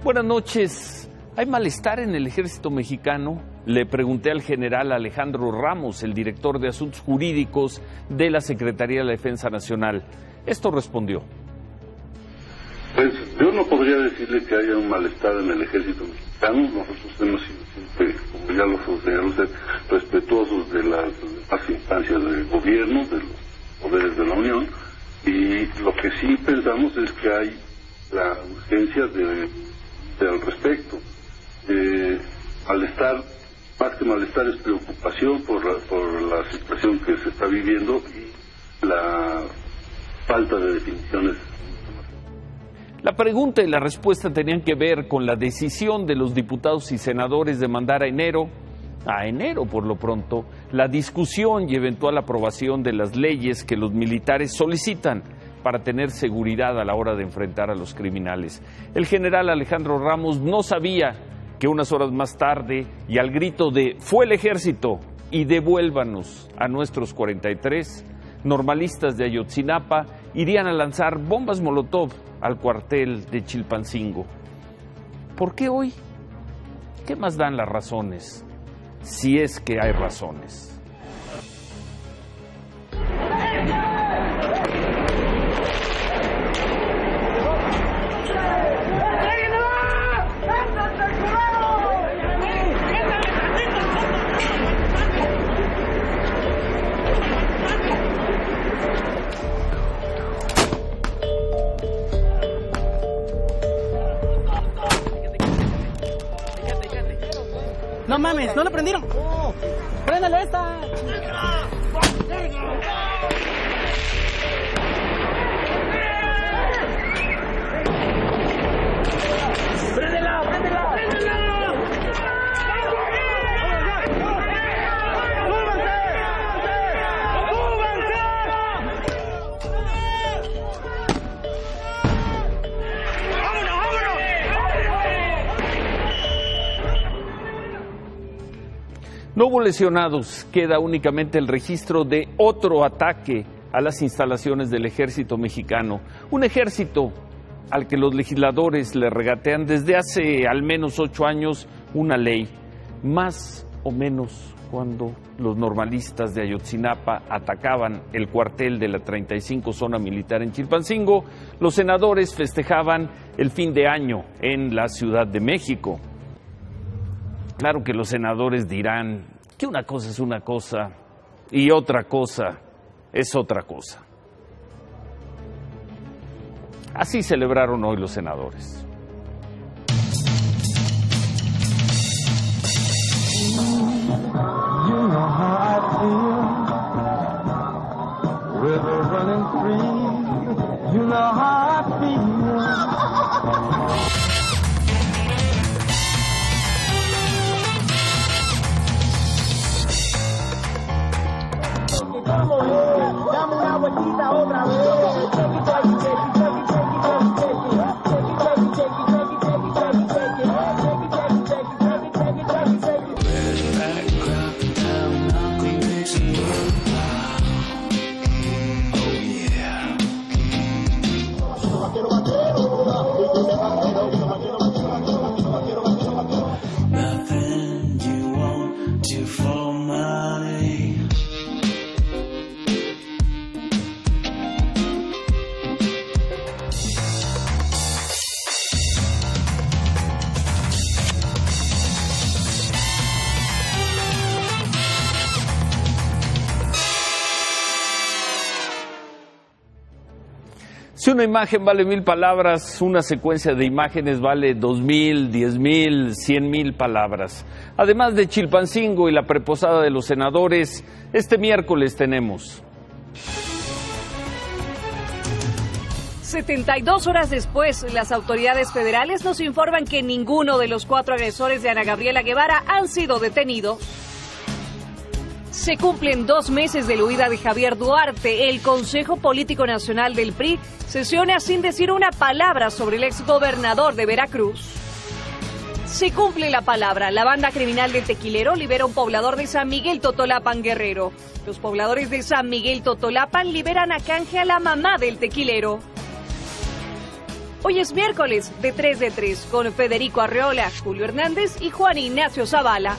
Buenas noches. ¿Hay malestar en el ejército mexicano? Le pregunté al general Alejandro Ramos, el director de Asuntos Jurídicos de la Secretaría de la Defensa Nacional. Esto respondió. Pues yo no podría decirle que haya un malestar en el ejército mexicano. Nosotros hemos sido siempre, como ya lo señaló usted, respetuosos de las instancias del gobierno, de los poderes de la Unión, y lo que sí pensamos es que hay la urgencia al respecto. Malestar, más que malestar, es preocupación por la situación que se está viviendo y la falta de definiciones. La pregunta y la respuesta tenían que ver con la decisión de los diputados y senadores de mandar a enero por lo pronto, la discusión y eventual aprobación de las leyes que los militares solicitan para tener seguridad a la hora de enfrentar a los criminales. El general Alejandro Ramos no sabía que unas horas más tarde, y al grito de "fue el ejército y devuélvanos a nuestros 43", normalistas de Ayotzinapa irían a lanzar bombas Molotov al cuartel de Chilpancingo. ¿Por qué hoy? ¿Qué más dan las razones? Si es que hay razones. No mames, no lo prendieron. Oh, préndalo esta. ¡Préndela! ¡Préndela! ¡Préndela! No hubo lesionados, queda únicamente el registro de otro ataque a las instalaciones del ejército mexicano. Un ejército al que los legisladores le regatean desde hace al menos 8 años una ley, más o menos cuando los normalistas de Ayotzinapa atacaban el cuartel de la 35 Zona Militar en Chilpancingo. Los senadores festejaban el fin de año en la Ciudad de México. Claro que los senadores dirán que una cosa es una cosa y otra cosa es otra cosa. Así celebraron hoy los senadores. Dame una vueltita otra vez. Si una imagen vale 1000 palabras, una secuencia de imágenes vale 2000, 10,000, 100,000 palabras. Además de Chilpancingo y la preposada de los senadores, este miércoles tenemos 72 horas después, las autoridades federales nos informan que ninguno de los 4 agresores de Ana Gabriela Guevara han sido detenidos. Se cumplen 2 meses de la huida de Javier Duarte. El Consejo Político Nacional del PRI sesiona sin decir una palabra sobre el exgobernador de Veracruz. Se cumple la palabra. La banda criminal del Tequilero libera a un poblador de San Miguel Totolapan, Guerrero. Los pobladores de San Miguel Totolapan liberan a canje a la mamá del tequilero. Hoy es miércoles de 3 de 3 con Federico Arreola, Julio Hernández y Juan Ignacio Zavala.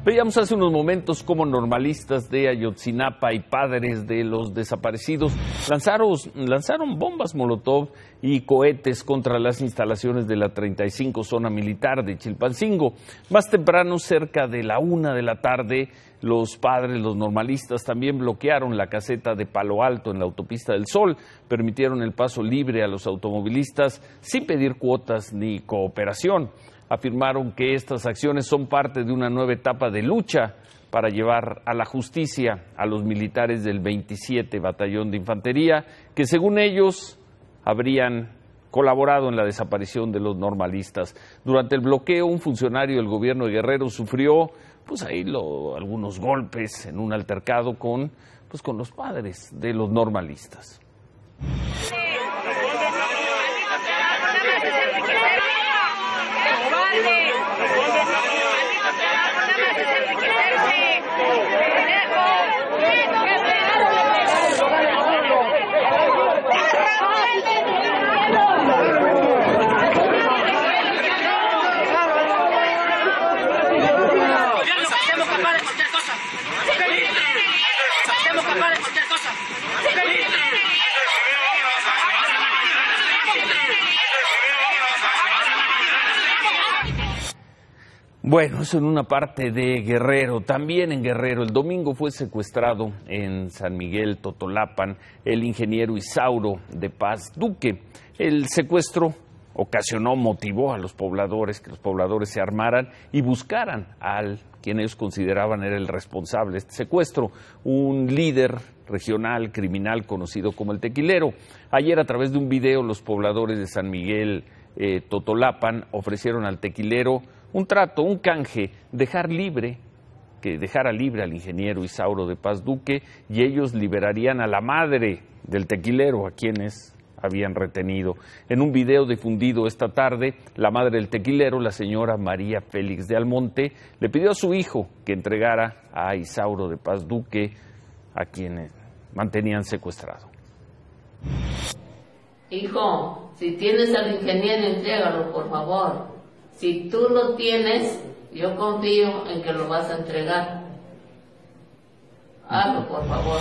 Veíamos hace unos momentos cómo normalistas de Ayotzinapa y padres de los desaparecidos lanzaron bombas molotov y cohetes contra las instalaciones de la 35 Zona Militar de Chilpancingo. Más temprano, cerca de la 1 de la tarde, los padres, los normalistas, también bloquearon la caseta de Palo Alto en la Autopista del Sol, permitieron el paso libre a los automovilistas sin pedir cuotas ni cooperación. Afirmaron que estas acciones son parte de una nueva etapa de lucha para llevar a la justicia a los militares del 27 Batallón de Infantería, que según ellos habrían colaborado en la desaparición de los normalistas. Durante el bloqueo, un funcionario del gobierno de Guerrero sufrió algunos golpes en un altercado con los padres de los normalistas. Bueno, eso en una parte de Guerrero. También en Guerrero, el domingo fue secuestrado en San Miguel Totolapan el ingeniero Isauro de Paz Duque. El secuestro motivó a los pobladores, que los pobladores se armaran y buscaran al quien ellos consideraban era el responsable de este secuestro, un líder regional criminal conocido como el Tequilero. Ayer, a través de un video, los pobladores de San Miguel Totolapan ofrecieron al Tequilero un trato, un canje, que dejara libre al ingeniero Isauro de Paz Duque, y ellos liberarían a la madre del Tequilero, a quienes habían retenido. En un video difundido esta tarde, la madre del Tequilero, la señora María Félix de Almonte, le pidió a su hijo que entregara a Isauro de Paz Duque, a quienes mantenían secuestrado. Hijo, si tienes al ingeniero, entrégalo, por favor. Si tú lo tienes, yo confío en que lo vas a entregar. Hazlo, por favor.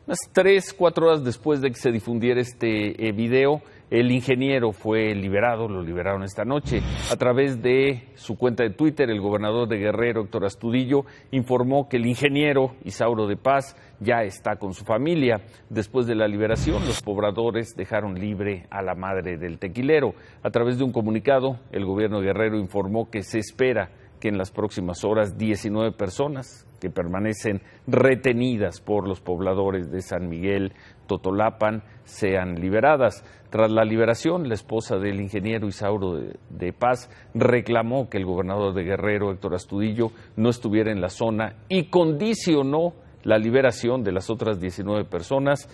Unas 3-4 horas después de que se difundiera este video, el ingeniero fue liberado, lo liberaron esta noche. A través de su cuenta de Twitter, el gobernador de Guerrero, Héctor Astudillo, informó que el ingeniero Isauro de Paz ya está con su familia. Después de la liberación, los pobladores dejaron libre a la madre del Tequilero. A través de un comunicado, el gobierno de Guerrero informó que se espera que en las próximas horas 19 personas que permanecen retenidas por los pobladores de San Miguel Totolapan sean liberadas. Tras la liberación, la esposa del ingeniero Isauro de Paz reclamó que el gobernador de Guerrero, Héctor Astudillo, no estuviera en la zona y condicionó la liberación de las otras 19 personas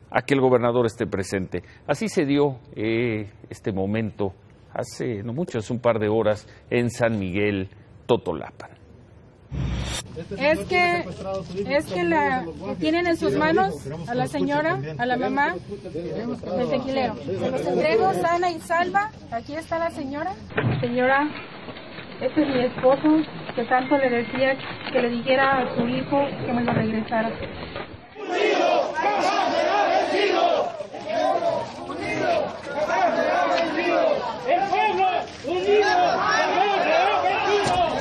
a que el gobernador esté presente. Así se dio este momento hace no mucho, hace un par de horas, en San Miguel Totolapan. Es que tienen en sus manos a la señora, a la mamá del Tequilero. Se los entrego sana y salva. Aquí está la señora. Señora, este es mi esposo, que tanto le decía que le dijera a su hijo que me lo regresara. ¡Unido! ¡Jamás será vencido! ¡Unido! ¡Jamás será vencido! ¡El pueblo unido! ¡Jamás será vencido!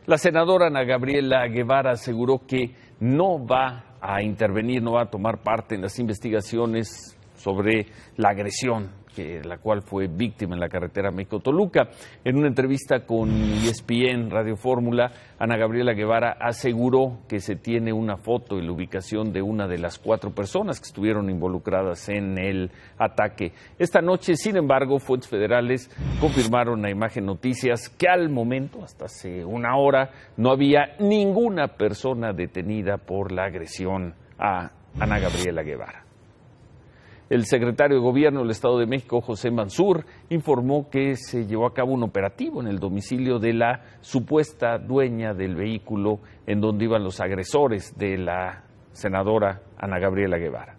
La senadora Ana Gabriela Guevara aseguró que no va a intervenir, no va a tomar parte en las investigaciones sobre la agresión la cual fue víctima en la carretera México-Toluca. En una entrevista con ESPN Radio Fórmula, Ana Gabriela Guevara aseguró que se tiene una foto y la ubicación de una de las 4 personas que estuvieron involucradas en el ataque. Esta noche, sin embargo, fuentes federales confirmaron a Imagen Noticias que al momento, hasta hace una hora, no había ninguna persona detenida por la agresión a Ana Gabriela Guevara. El secretario de Gobierno del Estado de México, José Mansur, informó que se llevó a cabo un operativo en el domicilio de la supuesta dueña del vehículo en donde iban los agresores de la senadora Ana Gabriela Guevara.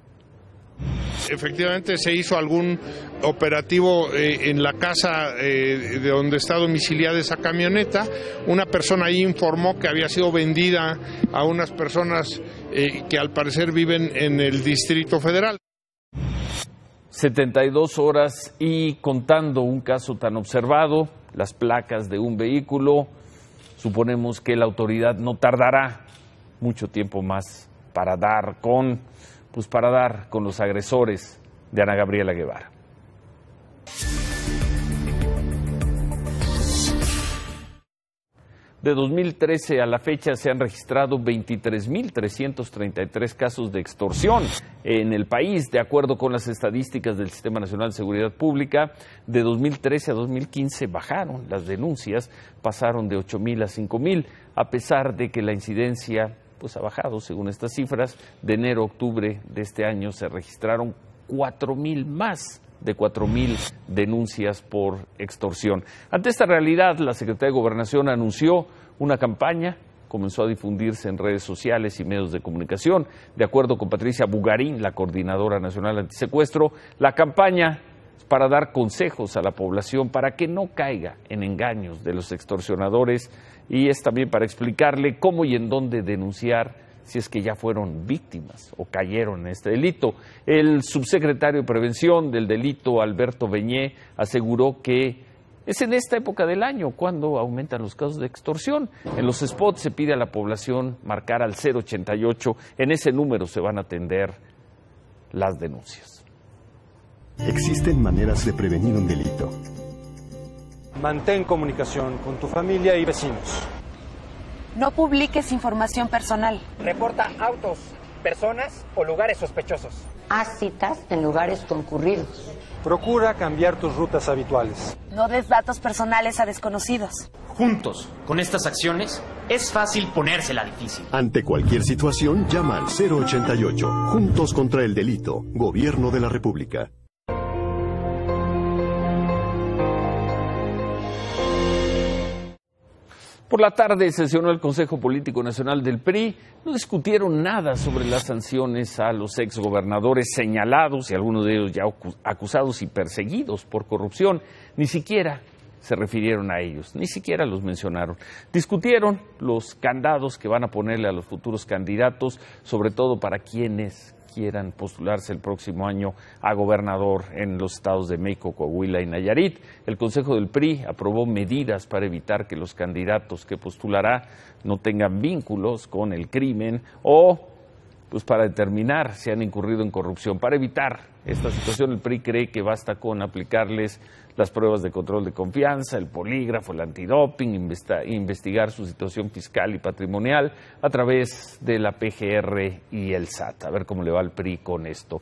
Efectivamente se hizo algún operativo en la casa de donde está domiciliada esa camioneta. Una persona ahí informó que había sido vendida a unas personas que al parecer viven en el Distrito Federal. 72 horas y contando un caso tan observado, las placas de un vehículo, suponemos que la autoridad no tardará mucho tiempo más para dar con los agresores de Ana Gabriela Guevara. De 2013 a la fecha se han registrado 23.333 casos de extorsión en el país, de acuerdo con las estadísticas del Sistema Nacional de Seguridad Pública. De 2013 a 2015 bajaron las denuncias, pasaron de 8,000 a 5,000, a pesar de que la incidencia ha bajado, según estas cifras. De enero a octubre de este año se registraron 4,000 más de 4,000 denuncias por extorsión. Ante esta realidad, la Secretaría de Gobernación anunció una campaña, comenzó a difundirse en redes sociales y medios de comunicación. De acuerdo con Patricia Bugarín, la Coordinadora Nacional Antisecuestro, la campaña es para dar consejos a la población para que no caiga en engaños de los extorsionadores, y es también para explicarle cómo y en dónde denunciar si es que ya fueron víctimas o cayeron en este delito. El subsecretario de Prevención del Delito, Alberto Beñé, aseguró que es en esta época del año cuando aumentan los casos de extorsión. En los spots se pide a la población marcar al 088. En ese número se van a atender las denuncias. Existen maneras de prevenir un delito. Mantén comunicación con tu familia y vecinos. No publiques información personal. Reporta autos, personas o lugares sospechosos. Haz citas en lugares concurridos. Procura cambiar tus rutas habituales. No des datos personales a desconocidos. Juntos, con estas acciones, es fácil ponérsela difícil. Ante cualquier situación, llama al 088. Juntos contra el delito. Gobierno de la República. Por la tarde sesionó el Consejo Político Nacional del PRI. No discutieron nada sobre las sanciones a los exgobernadores señalados y algunos de ellos ya acusados y perseguidos por corrupción. Ni siquiera se refirieron a ellos, ni siquiera los mencionaron. Discutieron los candados que van a ponerle a los futuros candidatos, sobre todo para quienes quieran postularse el próximo año a gobernador en los estados de México, Coahuila y Nayarit. El Consejo del PRI aprobó medidas para evitar que los candidatos que postulará no tengan vínculos con el crimen o para determinar si han incurrido en corrupción. Para evitar esta situación, el PRI cree que basta con aplicarles las pruebas de control de confianza, el polígrafo, el antidoping, investigar su situación fiscal y patrimonial a través de la PGR y el SAT. A ver cómo le va al PRI con esto.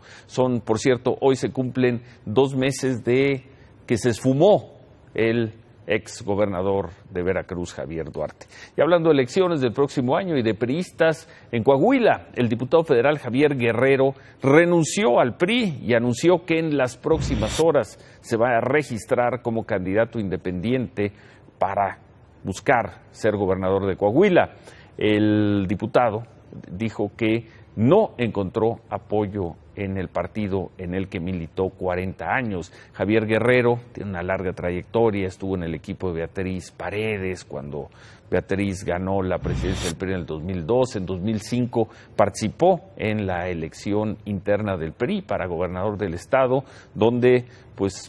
Por cierto, hoy se cumplen 2 meses de que se esfumó el ex gobernador de Veracruz, Javier Duarte. Y hablando de elecciones del próximo año y de priistas, en Coahuila, el diputado federal Javier Guerrero renunció al PRI y anunció que en las próximas horas se va a registrar como candidato independiente para buscar ser gobernador de Coahuila. El diputado dijo que no encontró apoyo en el partido en el que militó 40 años. Javier Guerrero tiene una larga trayectoria, estuvo en el equipo de Beatriz Paredes cuando Beatriz ganó la presidencia del PRI en el 2002. En 2005 participó en la elección interna del PRI para gobernador del estado, donde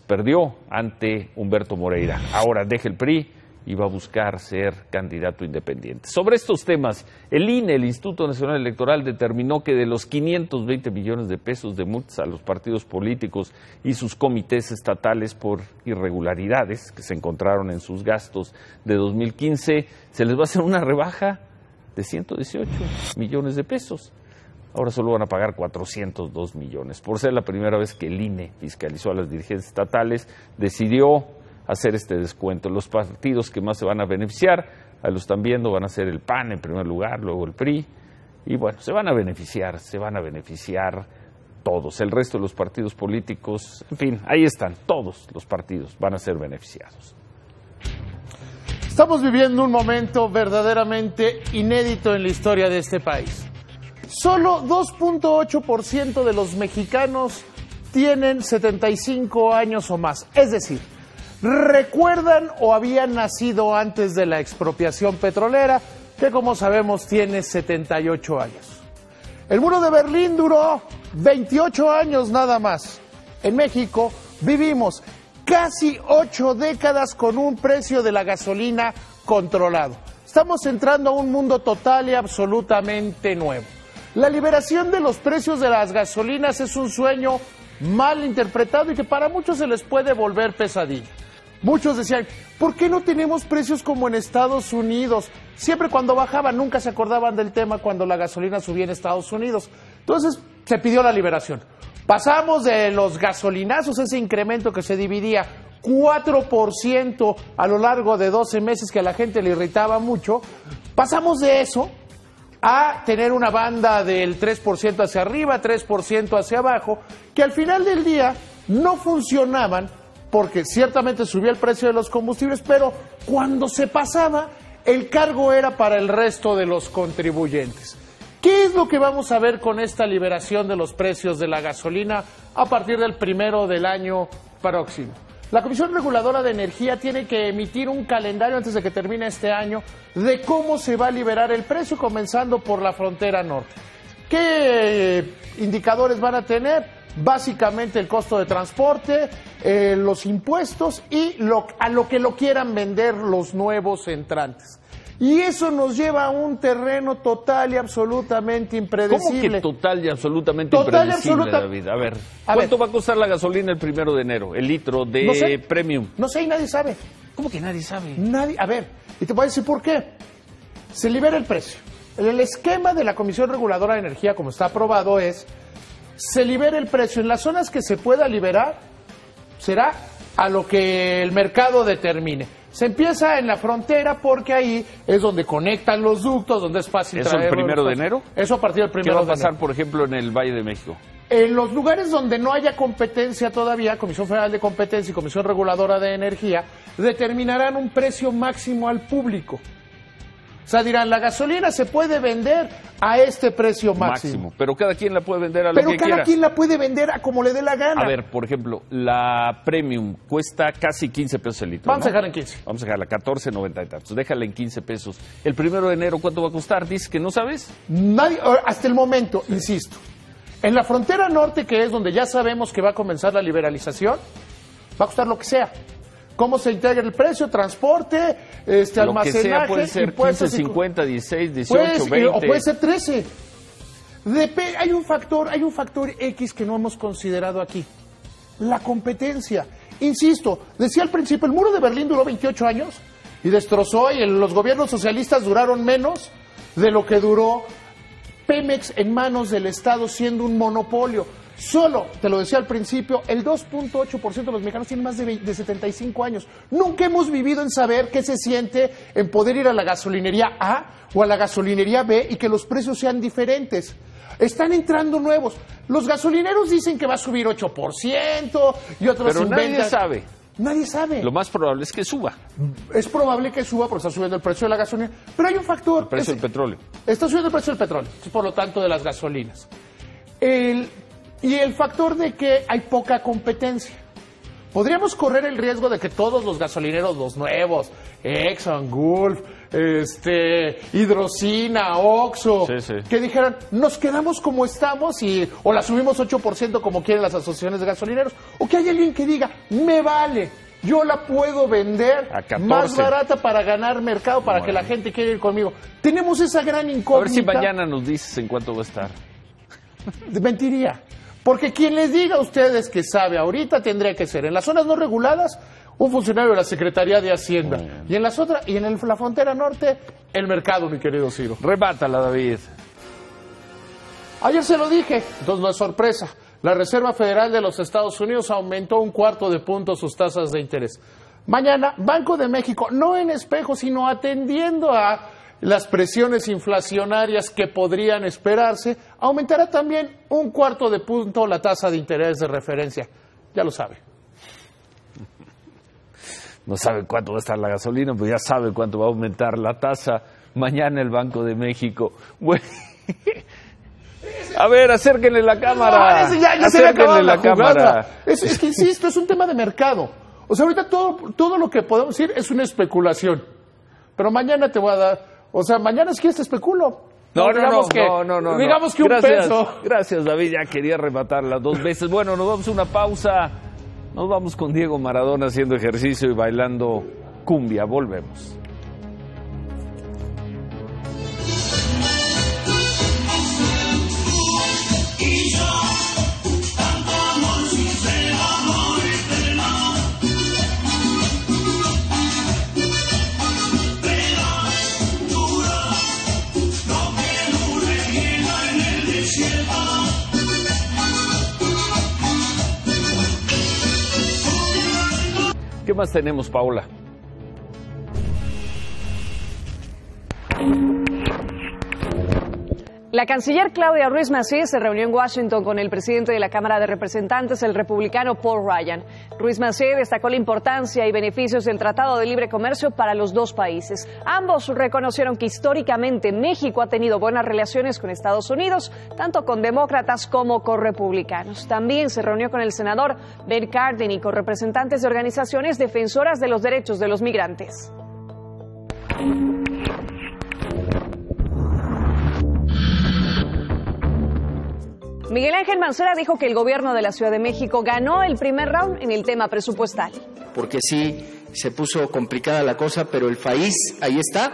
perdió ante Humberto Moreira. Ahora deja el PRI y va a buscar ser candidato independiente. Sobre estos temas, el INE, el Instituto Nacional Electoral, determinó que de los 520 millones de pesos de multas a los partidos políticos y sus comités estatales por irregularidades que se encontraron en sus gastos de 2015, se les va a hacer una rebaja de 118 millones de pesos. Ahora solo van a pagar 402 millones. Por ser la primera vez que el INE fiscalizó a las dirigencias estatales, decidió hacer este descuento. Los partidos que más se van a beneficiar, ahí lo están viendo, van a ser el PAN en primer lugar, luego el PRI, y bueno, se van a beneficiar todos. El resto de los partidos políticos, en fin, ahí están, todos los partidos van a ser beneficiados. Estamos viviendo un momento verdaderamente inédito en la historia de este país. Solo 2.8% de los mexicanos tienen 75 años o más, es decir, recuerdan o habían nacido antes de la expropiación petrolera, que como sabemos tiene 78 años. El muro de Berlín duró 28 años nada más. En México vivimos casi 8 décadas con un precio de la gasolina controlado. Estamos entrando a un mundo total y absolutamente nuevo. La liberación de los precios de las gasolinas es un sueño mal interpretado y que para muchos se les puede volver pesadilla. Muchos decían, ¿por qué no tenemos precios como en Estados Unidos? Siempre cuando bajaban, nunca se acordaban del tema cuando la gasolina subía en Estados Unidos. Entonces se pidió la liberación. Pasamos de los gasolinazos, ese incremento que se dividía 4% a lo largo de 12 meses que a la gente le irritaba mucho, pasamos de eso a tener una banda del 3% hacia arriba, 3% hacia abajo, que al final del día no funcionaban porque ciertamente subía el precio de los combustibles, pero cuando se pasaba, el cargo era para el resto de los contribuyentes. ¿Qué es lo que vamos a ver con esta liberación de los precios de la gasolina a partir del 1 del año próximo? La Comisión Reguladora de Energía tiene que emitir un calendario antes de que termine este año de cómo se va a liberar el precio, comenzando por la frontera norte. ¿Qué indicadores van a tener? Básicamente el costo de transporte, los impuestos y a lo que lo quieran vender los nuevos entrantes. Y eso nos lleva a un terreno total y absolutamente impredecible. ¿Cómo que total y absolutamente impredecible, David? A ver, ¿cuánto va a costar la gasolina el 1 de enero? El litro de Premium. No sé y nadie sabe. ¿Cómo que nadie sabe? Nadie. A ver, y te voy a decir por qué. Se libera el precio. El esquema de la Comisión Reguladora de Energía, como está aprobado, es se libera el precio. En las zonas que se pueda liberar, será a lo que el mercado determine. Se empieza en la frontera porque ahí es donde conectan los ductos, donde es fácil traer. ¿Eso el 1 de enero? Eso a partir del 1 de enero. ¿Qué va a pasar, por ejemplo, en el Valle de México? En los lugares donde no haya competencia todavía, Comisión Federal de Competencia y Comisión Reguladora de Energía determinarán un precio máximo al público. O sea, dirán, la gasolina se puede vender a este precio máximo. Pero cada quien la puede vender a lo que quiera. Pero cada quien la puede vender a como le dé la gana. A ver, por ejemplo, la Premium cuesta casi 15 pesos el litro. Vamos a dejarla en 15. Vamos a dejarla 14.90 y tantos. Déjala en 15 pesos. El 1 de enero, ¿cuánto va a costar? ¿Dices que no sabes? Nadie, hasta el momento, insisto. En la frontera norte, que es donde ya sabemos que va a comenzar la liberalización, va a costar lo que sea. ¿Cómo se integra el precio? Transporte, almacenaje, lo que sea, puede ser 15, 50, 16, 18, 20. O puede ser 13. Hay un factor X que no hemos considerado aquí. La competencia. Insisto, decía al principio, el muro de Berlín duró 28 años y destrozó, y los gobiernos socialistas duraron menos de lo que duró Pemex en manos del Estado siendo un monopolio. Solo, te lo decía al principio, el 2.8% de los mexicanos tienen más de 75 años. Nunca hemos vivido en saber qué se siente en poder ir a la gasolinería A o a la gasolinería B y que los precios sean diferentes. Están entrando nuevos. Los gasolineros dicen que va a subir 8% y otros pero nadie sabe. Nadie sabe. Lo más probable es que suba. Es probable que suba porque está subiendo el precio de la gasolina. Pero hay un factor. El precio del petróleo. Está subiendo el precio del petróleo, por lo tanto de las gasolinas. Y el factor de que hay poca competencia. Podríamos correr el riesgo de que todos los gasolineros, los nuevos, Exxon, Gulf, Hidrocina, Oxxo, que dijeran, nos quedamos como estamos o la subimos 8% como quieren las asociaciones de gasolineros. O que haya alguien que diga, me vale, yo la puedo vender a 14. más barata para ganar mercado, para que la gente quiera ir conmigo. Tenemos esa gran incógnita. A ver si mañana nos dices en cuánto va a estar. Mentiría. Porque quien les diga a ustedes que sabe ahorita tendría que ser en las zonas no reguladas un funcionario de la Secretaría de Hacienda. Y en las otras, y en la frontera norte, el mercado, mi querido Ciro. Rebátala, David. Ayer se lo dije, entonces no es sorpresa. La Reserva Federal de los Estados Unidos aumentó 1/4 punto sus tasas de interés. Mañana, Banco de México, no en espejo, sino atendiendo a las presiones inflacionarias que podrían esperarse, aumentará también 1/4 punto la tasa de interés de referencia. Ya lo sabe. No sabe cuánto va a estar la gasolina, pues ya sabe cuánto va a aumentar la tasa. Mañana el Banco de México. Bueno. A ver, acérquenle la cámara. No, ya se acérquenle la cámara. Es que insisto, es un tema de mercado. O sea, ahorita todo lo que podemos decir es una especulación. Pero mañana te voy a dar. O sea, mañana si quieres te especulo. No. Digamos que un peso. Gracias, David. Ya quería rematarla 2 veces. Bueno, nos vamos a una pausa. Nos vamos con Diego Maradona haciendo ejercicio y bailando cumbia. Volvemos. ¿Qué más tenemos, Paola? La canciller Claudia Ruiz Massieu se reunió en Washington con el presidente de la Cámara de Representantes, el republicano Paul Ryan. Ruiz Massieu destacó la importancia y beneficios del Tratado de Libre Comercio para los dos países. Ambos reconocieron que históricamente México ha tenido buenas relaciones con Estados Unidos, tanto con demócratas como con republicanos. También se reunió con el senador Ben Cardin y con representantes de organizaciones defensoras de los derechos de los migrantes. Miguel Ángel Mancera dijo que el gobierno de la Ciudad de México ganó el primer round en el tema presupuestal. Porque sí, se puso complicada la cosa, pero el país ahí está.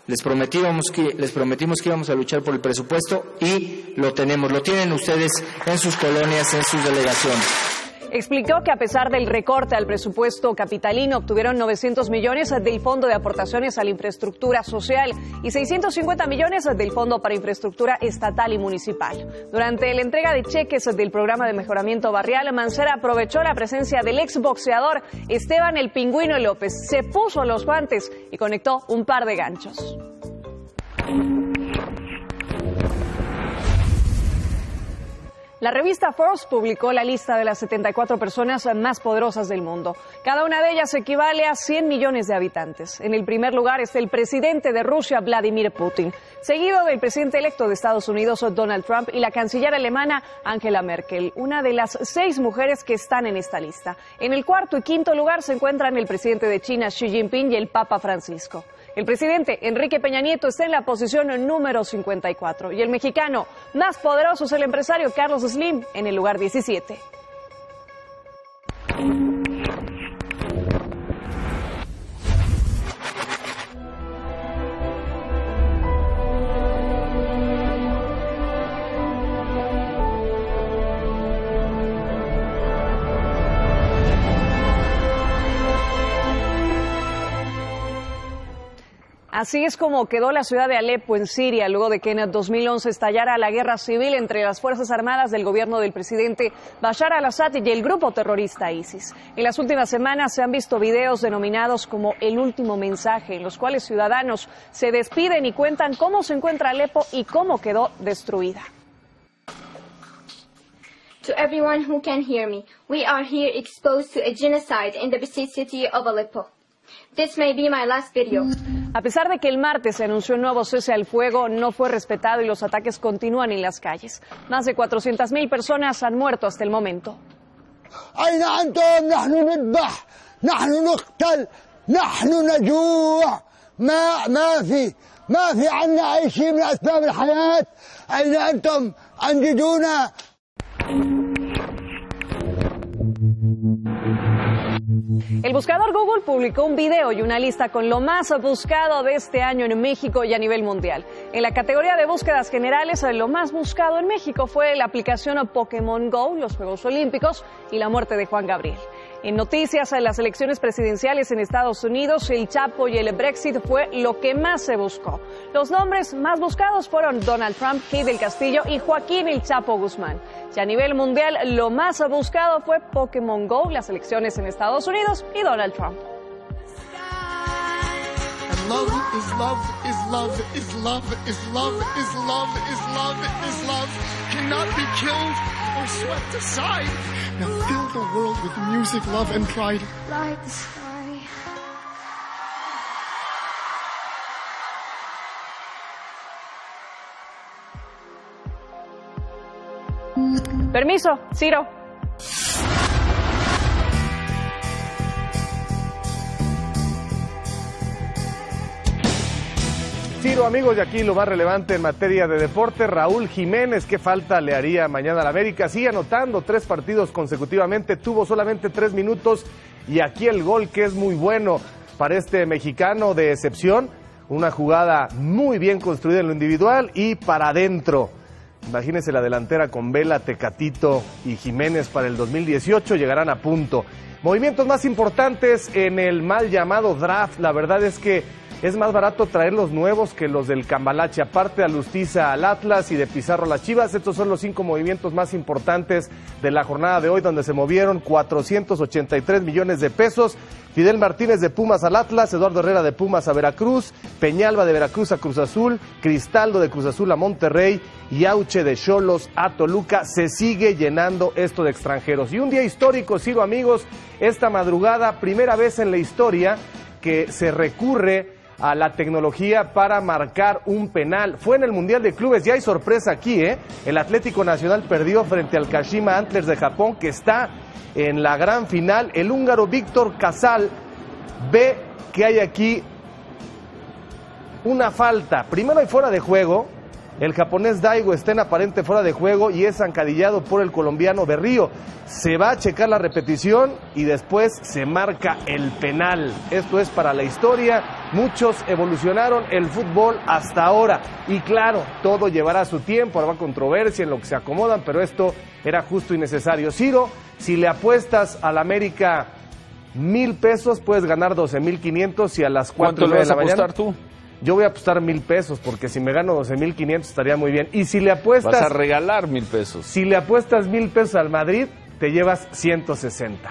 Les prometimos que íbamos a luchar por el presupuesto y lo tenemos. Lo tienen ustedes en sus colonias, en sus delegaciones. Explicó que a pesar del recorte al presupuesto capitalino, obtuvieron 900 millones del Fondo de Aportaciones a la Infraestructura Social y 650 millones del Fondo para Infraestructura Estatal y Municipal. Durante la entrega de cheques del Programa de Mejoramiento Barrial, Mancera aprovechó la presencia del exboxeador Esteban El Pingüino López, se puso los guantes y conectó un par de ganchos. La revista Forbes publicó la lista de las 74 personas más poderosas del mundo. Cada una de ellas equivale a 100 millones de habitantes. En el primer lugar está el presidente de Rusia, Vladimir Putin, seguido del presidente electo de Estados Unidos, Donald Trump, y la canciller alemana, Angela Merkel, una de las 6 mujeres que están en esta lista. En el cuarto y quinto lugar se encuentran el presidente de China, Xi Jinping, y el Papa Francisco. El presidente Enrique Peña Nieto está en la posición número 54 y el mexicano más poderoso es el empresario Carlos Slim en el lugar 17. Así es como quedó la ciudad de Alepo en Siria luego de que en el 2011 estallara la guerra civil entre las Fuerzas Armadas del gobierno del presidente Bashar al-Assad y el grupo terrorista ISIS. En las últimas semanas se han visto videos denominados como El Último Mensaje, en los cuales ciudadanos se despiden y cuentan cómo se encuentra Alepo y cómo quedó destruida. To everyone who can hear me, we are here exposed to a genocide in the besieged city of Aleppo. This may be my last video. A pesar de que el martes se anunció un nuevo cese al fuego, no fue respetado y los ataques continúan en las calles. Más de 400,000 personas han muerto hasta el momento. El buscador Google publicó un video y una lista con lo más buscado de este año en México y a nivel mundial. En la categoría de búsquedas generales, lo más buscado en México fue la aplicación Pokémon Go, los Juegos Olímpicos y la muerte de Juan Gabriel. En noticias, en las elecciones presidenciales en Estados Unidos, el Chapo y el Brexit fue lo que más se buscó. Los nombres más buscados fueron Donald Trump, Kate del Castillo y Joaquín el Chapo Guzmán. Y a nivel mundial, lo más buscado fue Pokémon Go, las elecciones en Estados Unidos y Donald Trump. Love is love is love is love is love is love is love is love cannot be killed or swept aside. Now fill the world with music, love, and pride. Like the sky. Permiso, Ciro. Ciro, amigos, y aquí lo más relevante en materia de deporte, Raúl Jiménez, ¿qué falta le haría mañana al América? Sigue anotando 3 partidos consecutivamente, tuvo solamente 3 minutos y aquí el gol que es muy bueno para este mexicano de excepción, una jugada muy bien construida en lo individual y para adentro. Imagínense la delantera con Vela, Tecatito y Jiménez para el 2018, llegarán a punto. Movimientos más importantes en el mal llamado draft, la verdad es que es más barato traer los nuevos que los del Cambalache, aparte de Alustiza al Atlas y de Pizarro a las Chivas. Estos son los 5 movimientos más importantes de la jornada de hoy, donde se movieron 483 millones de pesos. Fidel Martínez de Pumas al Atlas, Eduardo Herrera de Pumas a Veracruz, Peñalba de Veracruz a Cruz Azul, Cristaldo de Cruz Azul a Monterrey y Auche de Xolos a Toluca. Se sigue llenando esto de extranjeros. Y un día histórico, Ciro, amigos, esta madrugada, primera vez en la historia que se recurre a la tecnología para marcar un penal. Fue en el Mundial de Clubes, ya hay sorpresa aquí, El Atlético Nacional perdió frente al Kashima Antlers de Japón, que está en la gran final. El húngaro Víctor Casal ve que hay aquí una falta. Primero hay fuera de juego, el japonés Daigo está en aparente fuera de juego y es zancadillado por el colombiano Berrío. Se va a checar la repetición y después se marca el penal. Esto es para la historia. Muchos evolucionaron el fútbol hasta ahora. Y claro, todo llevará su tiempo, habrá controversia en lo que se acomodan, pero esto era justo y necesario. Ciro, si le apuestas al América 1,000 pesos, puedes ganar 12,500 y a las 4 de la mañana. ¿Cuánto le vas a apostar tú? Yo voy a apostar 1,000 pesos porque si me gano 12,500 estaría muy bien. Y si le apuestas... Vas a regalar 1,000 pesos. Si le apuestas 1,000 pesos al Madrid, te llevas 160.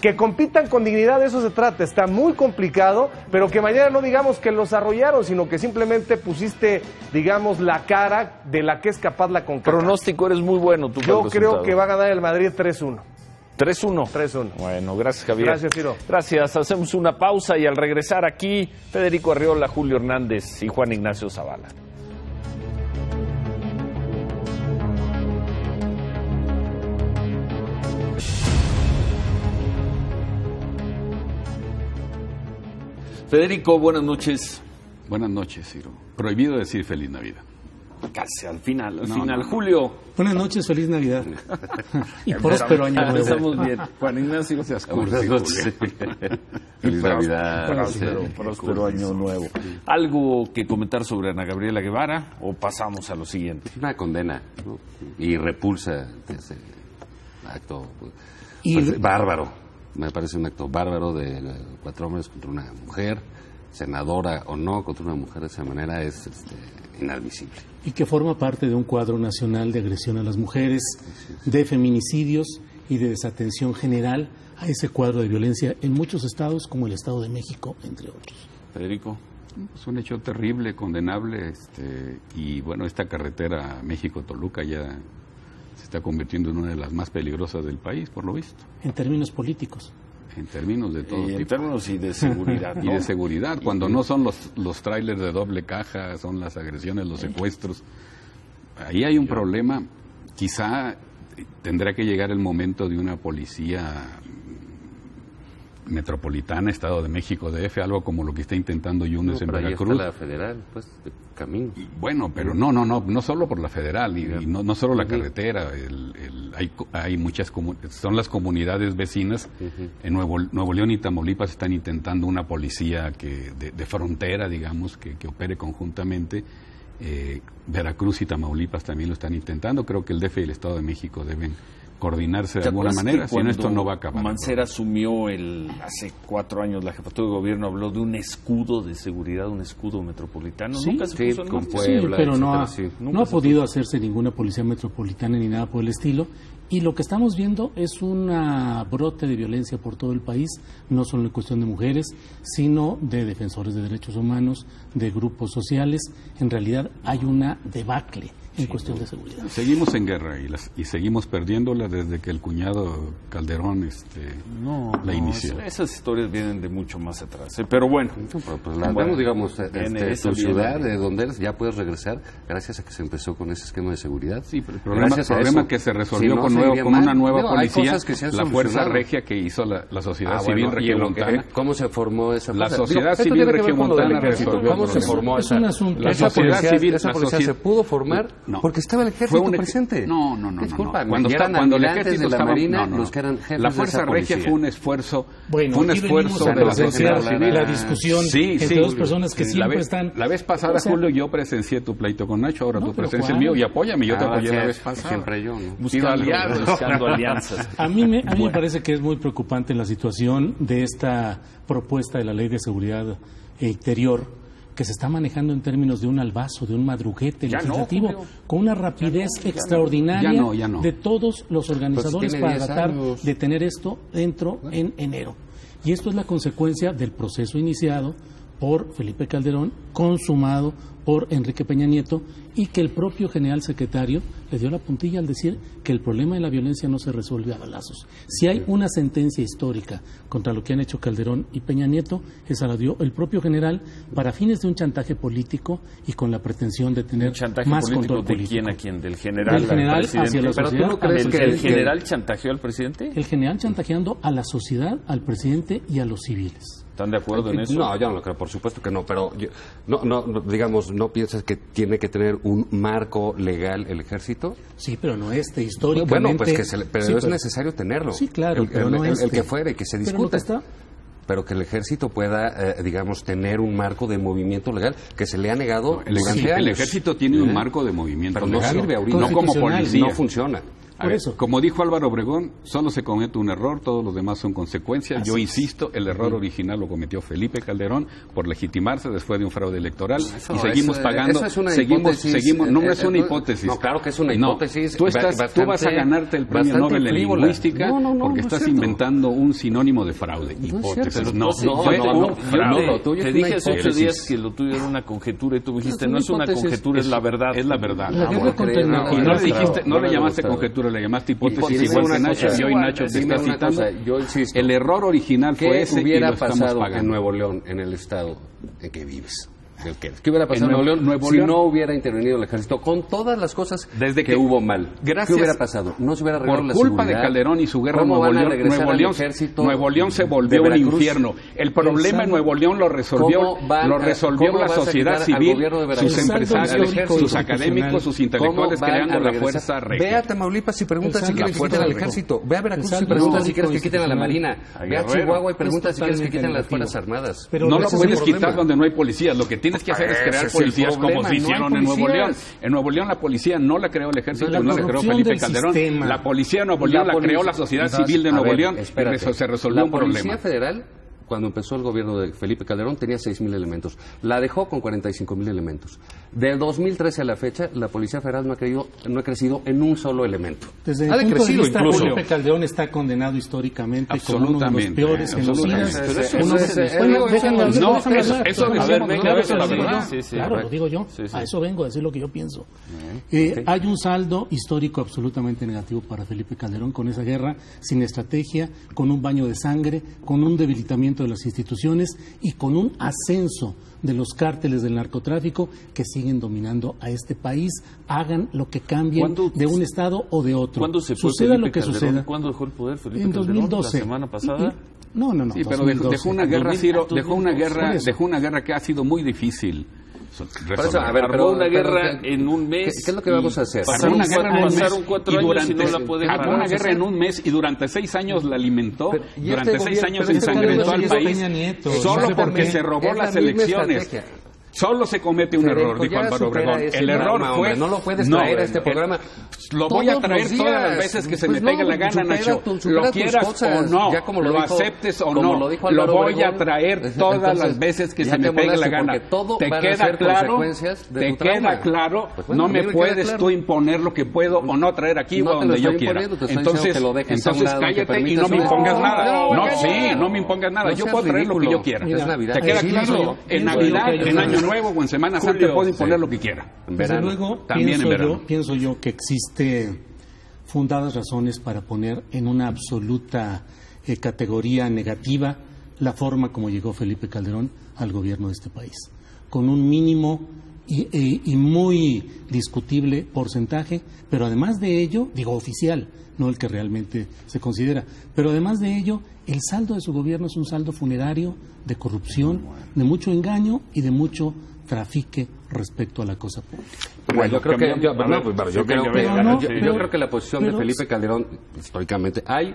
Que compitan con dignidad, de eso se trata. Está muy complicado, pero que mañana no digamos que los arrollaron, sino que simplemente pusiste, digamos, la cara de la que es capaz la CONCACAF. Pronóstico, eres muy bueno tú. Yo creo que va a ganar el Madrid 3-1. 3-1. 3-1. Bueno, gracias, Javier. Gracias, Ciro. Gracias. Hacemos una pausa y al regresar aquí, Federico Arriola, Julio Hernández y Juan Ignacio Zavala. Federico, buenas noches. Buenas noches, Ciro. Prohibido decir Feliz Navidad. Casi al final. Julio. Buenas noches, feliz Navidad. Y próspero año nuevo. Estamos bien. Juan Ignacio. Buenas noches. Feliz Navidad. Próspero año nuevo. ¿Algo que comentar sobre Ana Gabriela Guevara o pasamos a lo siguiente? Una condena, ¿no? Y repulsa de ese acto bárbaro. Me parece un acto bárbaro de 4 hombres contra una mujer, senadora o no, contra una mujer de esa manera es inadmisible. Y que forma parte de un cuadro nacional de agresión a las mujeres, de feminicidios y de desatención general a ese cuadro de violencia en muchos estados, como el Estado de México, entre otros. Federico. Es un hecho terrible, condenable, y bueno, esta carretera México-Toluca ya se está convirtiendo en una de las más peligrosas del país, por lo visto. En términos políticos. En términos de todo tipo. En términos y de seguridad, ¿no? Y de seguridad, cuando no son los trailers de doble caja, son las agresiones, los secuestros. Ahí hay un problema. Quizá tendrá que llegar el momento de una policía metropolitana, Estado de México, DF, algo como lo que está intentando Yunes en Veracruz. Ahí está la federal, pues, de camino. Bueno, pero no solo por la federal, y no solo la carretera, hay muchas, son las comunidades vecinas. En Nuevo León y Tamaulipas están intentando una policía de frontera, digamos, que opere conjuntamente. Veracruz y Tamaulipas también lo están intentando. Creo que el DF y el Estado de México deben coordinarse de alguna manera, si no esto no va a acabar. Mancera asumió hace 4 años la jefatura de gobierno, habló de un escudo de seguridad, un escudo metropolitano. Sí, nunca se puso en con marcha. Puebla, pero no ha podido hacerse ninguna policía metropolitana ni nada por el estilo. Y lo que estamos viendo es un brote de violencia por todo el país, no solo en cuestión de mujeres, sino de defensores de derechos humanos, de grupos sociales. En realidad hay una debacle en cuestión de seguridad. Seguimos en guerra y seguimos perdiéndola desde que el cuñado Calderón la inició. Esas historias vienen de mucho más atrás. Pero bueno. Pues la vemos, digamos, tu ciudad, de donde eres, ya puedes regresar gracias a que se empezó con ese esquema de seguridad. Sí, pero el problema que se resolvió con una nueva policía, la Fuerza Regia que hizo la Sociedad Civil Regiomontana. ¿Cómo se formó esa fuerza? La Sociedad Civil Regiomontana resolvió. ¿Cómo se formó esa? Esa policía se pudo formar porque estaba el ejército presente. No. Disculpa, cuando el ejército de la estaba, Marina, los que eran jefes la Fuerza Regia fue un esfuerzo, de la sociedad civil, la discusión entre dos personas que siempre están. La vez pasada, Julio, yo presencié tu pleito con Nacho, ahora tu presencia el mío, y apóyame, yo te apoyé la vez pasada. Siempre yo, buscando alianzas. A mí me parece que es muy preocupante la situación de esta propuesta de la Ley de Seguridad Interior, que se está manejando en términos de un albazo, de un madruguete legislativo, con una rapidez extraordinaria de todos los organizadores para tratar de tener esto dentro en enero. Y esto es la consecuencia del proceso iniciado por Felipe Calderón, consumado por Enrique Peña Nieto, y que el propio general secretario le dio la puntilla al decir que el problema de la violencia no se resuelve a balazos. Si hay una sentencia histórica contra lo que han hecho Calderón y Peña Nieto, esa la dio el propio general para fines de un chantaje político y con la pretensión de tener más control político. ¿De quién a quién? ¿Del general? Del general hacia la sociedad. ¿Pero tú no crees que el general chantajeó al presidente? El general chantajeando a la sociedad, al presidente y a los civiles. ¿Están de acuerdo en eso? No, yo no lo creo, por supuesto que no, pero no piensas que tiene que tener un marco legal el ejército. Sí, pero no históricamente. Bueno, pues pero es necesario tenerlo. Sí, claro, el que fuere, que se discute. Pero que el ejército pueda, tener un marco de movimiento legal que se le ha negado durante años. El ejército tiene un marco de movimiento legal. Pero no sirve ahorita. No como policía. No funciona. Por eso. Como dijo Álvaro Obregón, solo se comete un error, todos los demás son consecuencias. Yo insisto, el error original lo cometió Felipe Calderón por legitimarse después de un fraude electoral y seguimos pagando. Eso es una hipótesis. No es una hipótesis. No, claro que es una hipótesis. Tú vas a ganarte el premio Nobel en lingüística porque estás inventando un sinónimo de fraude. Hipótesis. No, te dije hace 8 días que lo tuyo era una conjetura y tú dijiste, no es una conjetura, es la verdad. Es la verdad. Y no le llamaste conjetura, le llamaste hipótesis igual que Nacho. Yo y Nacho te está citando. Yo insisto. El error original fue ese. ¿Qué hubiera pasado en Nuevo León, en el estado en que vives? ¿Qué hubiera pasado en Nuevo León si no hubiera intervenido el ejército con todas las cosas que hubo mal? ¿Qué hubiera pasado? No se hubiera arreglado la seguridad. Por culpa de Calderón y su guerra en Nuevo León se volvió un infierno. El problema en Nuevo León lo resolvió la sociedad civil, sus empresarios, sus académicos, sus intelectuales creando la Fuerza Regia. Ve a Tamaulipas y pregunta si quieren que quiten al ejército. Ve a Veracruz y pregunta si quieres que quiten a la Marina. Ve a Chihuahua y pregunta si quieres que quiten las Fuerzas Armadas. No lo puedes quitar donde no hay policías. Lo que tienes que hacer es crear policías como se hicieron en Nuevo León. En Nuevo León la policía no la creó el ejército, no la creó Felipe Calderón. La policía de Nuevo León la creó la sociedad civil de Nuevo León. Se resolvió un problema. La Policía Federal, cuando empezó el gobierno de Felipe Calderón, tenía 6,000 elementos. La dejó con 45,000 elementos. De 2013 a la fecha, la Policía Federal no ha crecido en un solo elemento. Desde el punto de vista, Felipe Calderón está condenado históricamente como uno de los peores genocidas. Claro, lo digo yo. A eso vengo a decir lo que yo pienso. Hay un saldo histórico absolutamente negativo para Felipe Calderón con esa guerra sin estrategia, con un baño de sangre, con un debilitamiento de las instituciones y con un ascenso de los cárteles del narcotráfico que siguen dominando a este país, hagan lo que cambien de un estado o de otro. ¿Cuándo se fue suceda Felipe lo que Calderón? suceda. ¿Cuándo dejó el poder Felipe en Calderón? 2012. ¿La semana pasada? No. Sí, pero dejó una guerra, Ciro, dejó una guerra que ha sido muy difícil. Armó una guerra en un mes. ¿Qué es lo que vamos a hacer? Pasaron 4 años y no la puede armó una guerra en un mes y durante 6 años la alimentó. Durante 6 años ensangrentó al país solo porque se robó las elecciones. Solo se comete un error, dijo Álvaro Obregón. El error fue... No lo puedes traer a este programa. Lo voy a traer todas las veces que se me pegue la gana, Nacho. Lo quieras o no, lo aceptes o no, lo voy a traer todas las veces que se me pegue la gana. ¿Te queda claro? ¿Te queda claro? No me puedes tú imponer lo que puedo o no traer aquí o donde yo quiera. Entonces cállate y no me impongas nada. No me impongas nada. Yo puedo traer lo que yo quiera. ¿Te queda claro? En Navidad, en Año Nuevo o en Semana Santa puedo imponer lo que quiera. Desde luego, pienso yo que existe fundadas razones para poner en una absoluta categoría negativa la forma como llegó Felipe Calderón al gobierno de este país, con un mínimo y muy discutible porcentaje, pero además de ello, digo oficial, no el que realmente se considera, pero además de ello, el saldo de su gobierno es un saldo funerario de corrupción, de mucho engaño y de mucho trafique respecto a la cosa pública. Bueno, yo creo que la posición de Felipe Calderón, históricamente, hay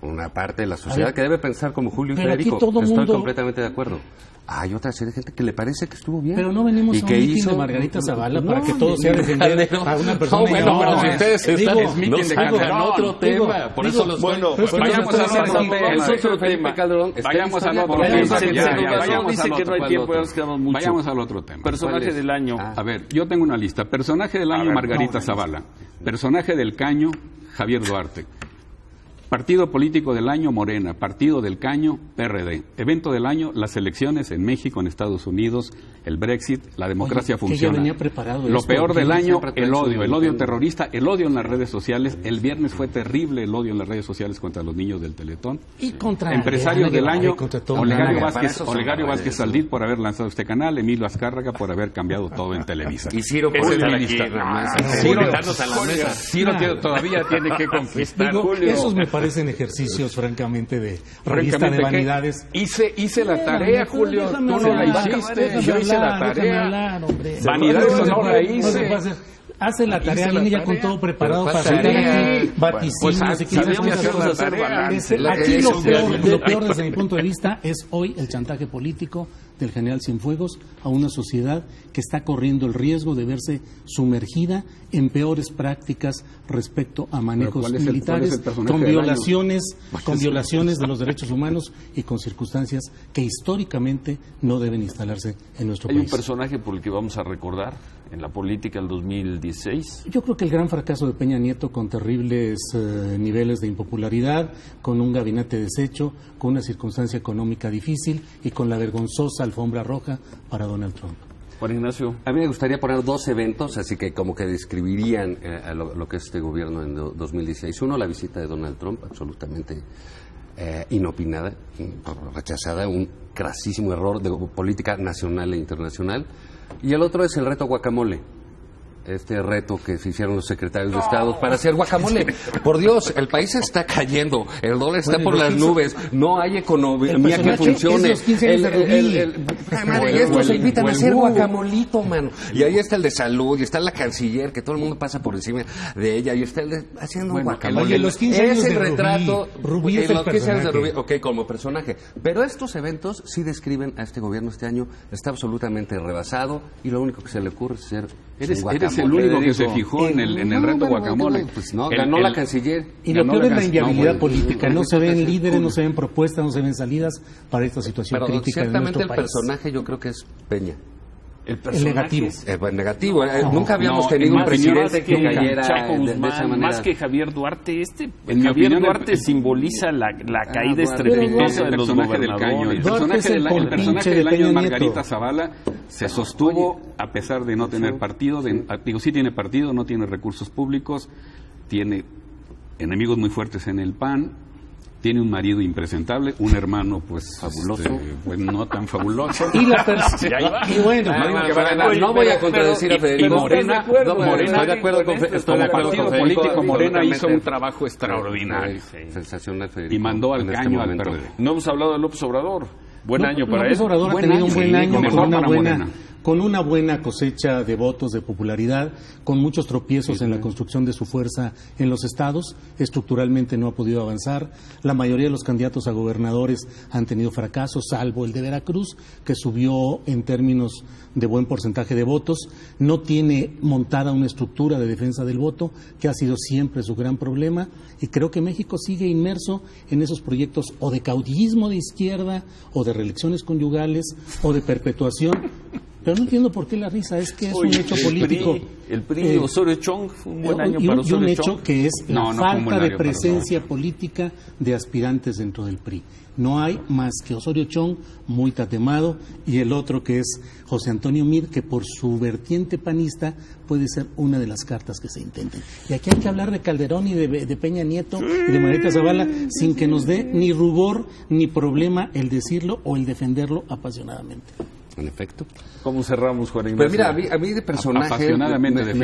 una parte de la sociedad que debe pensar como Julio y Federico. Estoy completamente de acuerdo. Hay otra serie de gente que le parece que estuvo bien. Pero no venimos a un mitin de Margarita Zavala para que todo sea defender a una persona. Pero si ustedes están en mitin de Calderón, otro tema. Por eso los vayamos a otro tema. Vayamos al otro tema. Dice que no hay tiempo, ya nos quedamos mucho. Vayamos al otro tema. Personaje del año. A ver, yo tengo una lista. Personaje del año, Margarita Zavala. Personaje del caño, Javier Duarte. Partido político del año, Morena. Partido del caño, PRD. Evento del año, las elecciones en México, en Estados Unidos, el Brexit, la democracia funciona. Lo peor del año, el odio terrorista, el odio en las redes sociales. El viernes fue terrible el odio en las redes sociales contra los niños del Teletón. Y contra empresarios del año, Olegario Vázquez Saldíd por haber lanzado este canal, Emilio Azcárraga por haber cambiado todo en Televisa. Y Ciro por estar aquí, Ciro todavía tiene que conquistar. Esos me parecen ejercicios, francamente, de revista de vanidades. Hice la tarea, Julio. Tú no la hiciste. Yo hice la tarea. Vanidades no la hice. Hace la tarea, viene ya con todo preparado para salir aquí, vaticinios y aquí lo peor desde mi punto de vista es hoy el chantaje político del general Cienfuegos a una sociedad que está corriendo el riesgo de verse sumergida en peores prácticas respecto a manejos militares, con violaciones de los derechos humanos y con circunstancias que históricamente no deben instalarse en nuestro país. ¿Hay un personaje por el que vamos a recordar en la política del 2016? Yo creo que el gran fracaso de Peña Nieto, con terribles niveles de impopularidad, con un gabinete deshecho, con una circunstancia económica difícil y con la vergonzosa alfombra roja para Donald Trump. Juan Ignacio. A mí me gustaría poner 2 eventos, así que como que describirían lo que es este gobierno en 2016. Uno, la visita de Donald Trump, absolutamente inopinada, rechazada, un crasísimo error de política nacional e internacional. Y el otro es el reto guacamole. Este reto que se hicieron los secretarios de Estado para hacer guacamole. Por Dios, el país está cayendo, el dólar está por las nubes, no hay economía que funcione. Y estos se invitan a hacer guacamolito, mano. Y ahí está el de salud, y está la canciller, que todo el mundo pasa por encima de ella, y está el de haciendo guacamole. Oye, los 15 años es el de retrato. Rubí es el personaje. Ok, como personaje. Pero estos eventos sí describen a este gobierno este año, está absolutamente rebasado, y lo único que se le ocurre es ser Eres el único que se fijó en el reto guacamole. Pues no, ganó la canciller. Y lo peor es la inviabilidad política. No se ven líderes, no se ven propuestas, no se ven salidas para esta situación crítica de nuestro país. Ciertamente el personaje yo creo que es Peña. El negativo. Negativo. Nunca habíamos tenido un presidente que cayera de esa manera. Más que Javier Duarte, Javier Duarte simboliza la caída estrepitosa de los gobernadores. El personaje del año de Margarita Zavala se sostuvo a pesar de no tener partido. Sí tiene partido, no tiene recursos públicos, tiene enemigos muy fuertes en el PAN, tiene un marido impresentable, un hermano pues fabuloso, pues no tan fabuloso. Y la y bueno, no voy a contradecir a Federico. Morena, estoy de acuerdo con como partido político, Morena hizo un trabajo extraordinario. Sensacional, Federico. Y mandó al caño al PRD. No hemos hablado de López Obrador. Buen año para él. López Obrador ha tenido un buen año, mejor con una buena cosecha de votos, de popularidad, con muchos tropiezos en la construcción de su fuerza en los estados. Estructuralmente no ha podido avanzar. La mayoría de los candidatos a gobernadores han tenido fracasos, salvo el de Veracruz, que subió en términos de buen porcentaje de votos. No tiene montada una estructura de defensa del voto, que ha sido siempre su gran problema. Y creo que México sigue inmerso en esos proyectos o de caudillismo de izquierda, o de reelecciones conyugales, o de perpetuación. Pero no entiendo por qué la risa, es que es un hecho político. El PRI de Osorio Chong fue un buen año para Osorio Chong. Y un hecho que es la falta de presencia política de aspirantes dentro del PRI. No hay más que Osorio Chong, muy tatemado, y el otro que es José Antonio Meade, que por su vertiente panista puede ser una de las cartas que se intenten. Y aquí hay que hablar de Calderón y de Peña Nieto y de Margarita Zavala sin que nos dé ni rubor ni problema el decirlo o el defenderlo apasionadamente. En efecto. ¿Cómo cerramos, Juan Ignacio? Pues mira, a mí de personaje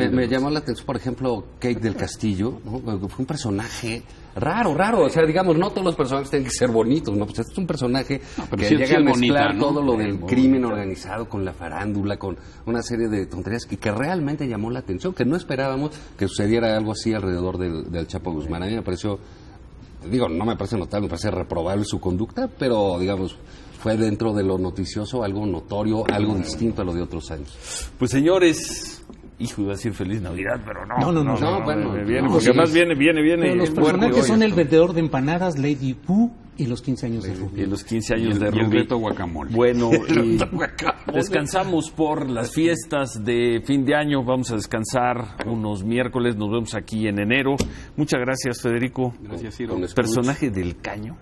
me llamó la atención, por ejemplo, Kate del Castillo, ¿no? Fue un personaje raro, o sea, digamos, no todos los personajes tienen que ser bonitos, ¿no? Pues este es un personaje que llega a mezclar bonita, ¿no? Todo lo del crimen organizado con la farándula, con una serie de tonterías que realmente llamó la atención, que no esperábamos que sucediera algo así alrededor del Chapo Guzmán. A mí me pareció, no me parece notable, me parece reprobable su conducta, pero, digamos, fue dentro de lo noticioso algo notorio, algo distinto a lo de otros años. Pues señores, hijo, iba a decir feliz Navidad, pero porque además viene. Pero los personajes son el vendedor de empanadas, Lady Pooh, y los 15 años de Rubí. Y los 15 años de Rubí. Y el reto guacamole. Bueno, descansamos por las fiestas de fin de año. Vamos a descansar unos miércoles. Nos vemos aquí en enero. Muchas gracias, Federico. Gracias, Ciro. Personaje del Caño.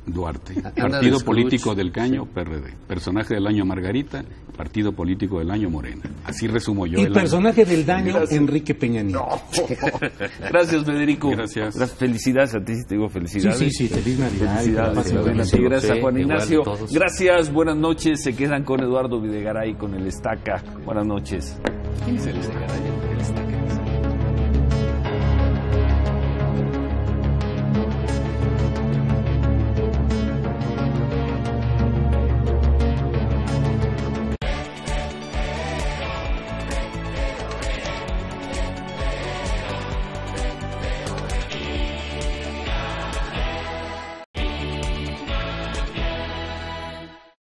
Duarte. Partido político del Caño, PRD. Personaje del año Margarita, partido político del año Morena. Así resumo yo. Y personaje del daño, Enrique Peña Nieto. Gracias, Federico. Gracias. Felicidades a ti, te digo felicidades. Sí, feliz Navidad. Gracias, Juan Ignacio. Gracias, buenas noches. Se quedan con Eduardo Videgaray, con el Estaca. Buenas noches. ¿Quién es el Estaca?